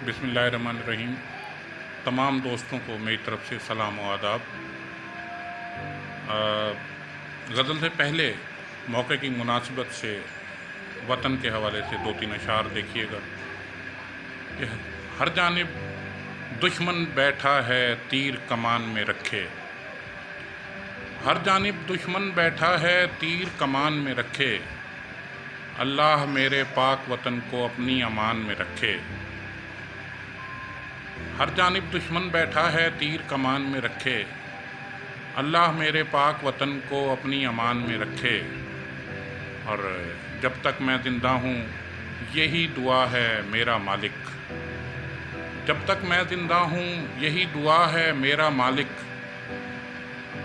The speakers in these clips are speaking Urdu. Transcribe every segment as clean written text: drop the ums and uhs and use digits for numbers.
بسم اللہ الرحمن الرحیم۔ تمام دوستوں کو میری طرف سے سلام و آداب۔ غزل سے پہلے موقع کی مناسبت سے وطن کے حوالے سے 2-3 اشعار دیکھیے گا کہ ہر جانب دشمن بیٹھا ہے تیر کمان میں رکھے، ہر جانب دشمن بیٹھا ہے تیر کمان میں رکھے، اللہ میرے پاک وطن کو اپنی امان میں رکھے۔ ہر جانب دشمن بیٹھا ہے تیر کمان میں رکھے، اللہ میرے پاک وطن کو اپنی امان میں رکھے۔ اور جب تک میں زندہ ہوں یہی دعا ہے میرا مالک، جب تک میں زندہ ہوں یہی دعا ہے میرا مالک،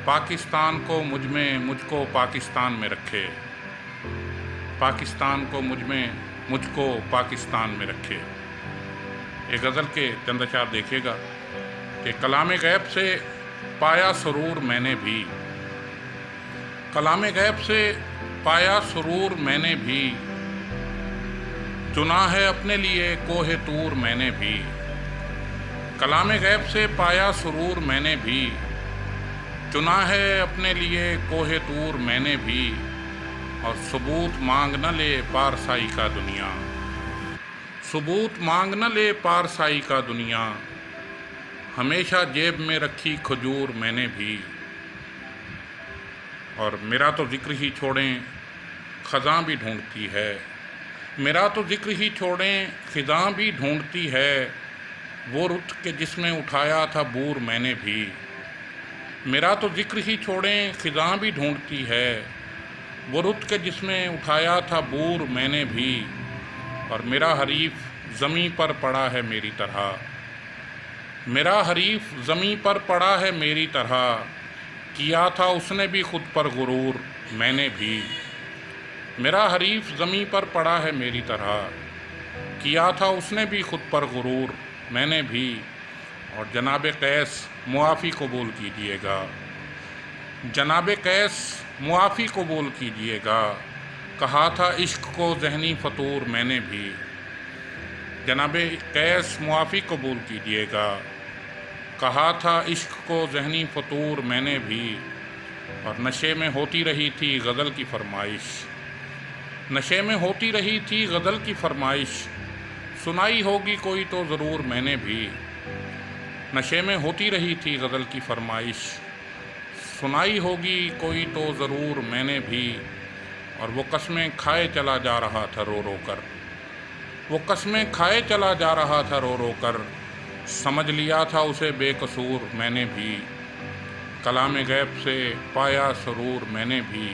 پاکستان کو مجھ کو پاکستان میں رکھے، پاکستان کو مجھ کو پاکستان میں رکھے۔ ایک غزل کے چند اشعار دیکھیے گا کہ کلام غیب سے پایا سرور میں نے بھی، کلام غیب سے پایا سرور میں نے بھی، چنا ہے اپنے لیے کوہ طور میں نے بھی، کلام غیب سے پایا سرور میں نے بھی، چنا ہے اپنے لیے کوہ طور میں نے بھی، اور ثبوت مانگ نہ لے پارسائی کا دنیا، ثبوت مانگ نہ لے پارسائی کا دنیا، ہمیشہ جیب میں رکھی کھجور میں نے بھی۔ اور میرا تو ذکر ہی چھوڑیں خزاں بھی ڈھونڈتی ہے، میرا تو ذکر ہی چھوڑیں خزاں بھی ڈھونڈتی ہے، وہ رت کے جس میں اٹھایا تھا بور میں نے بھی، میرا تو ذکر ہی چھوڑیں خزاں بھی ڈھونڈتی ہے، وہ رت کے جس میں اٹھایا تھا بور میں نے بھی، اور میرا حریف زمیں پر پڑا ہے میری طرح، میرا حریف زمیں پر پڑا ہے میری طرح، کیا تھا اس نے بھی خود پر غرور میں نے بھی، میرا حریف زمیں پر پڑا ہے میری طرح، کیا تھا اس نے بھی خود پر غرور میں نے بھی۔ اور جناب قیس معافی قبول کیجیے گا، جناب قیس معافی قبول کیجیے گا، کہا تھا عشق کو ذہنی فطور میں نے بھی، جناب قیس معافی قبول کیجیے گا، کہا تھا عشق کو ذہنی فطور میں نے بھی۔ اور نشے میں ہوتی رہی تھی غزل کی فرمائش، نشے میں ہوتی رہی تھی غزل کی فرمائش، سنائی ہوگی کوئی تو ضرور میں نے بھی، نشے میں ہوتی رہی تھی غزل کی فرمائش، سنائی ہوگی کوئی تو ضرور میں نے بھی۔ اور وہ قسمیں کھائے چلا جا رہا تھا رو رو کر، وہ قسمیں کھائے چلا جا رہا تھا رو رو کر، سمجھ لیا تھا اسے بے قصور میں نے بھی، کلام غیب سے پایا سرور میں نے بھی،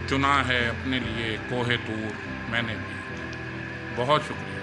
چنا ہے اپنے لیے کوہ طور میں نے بھی۔ بہت شکریہ۔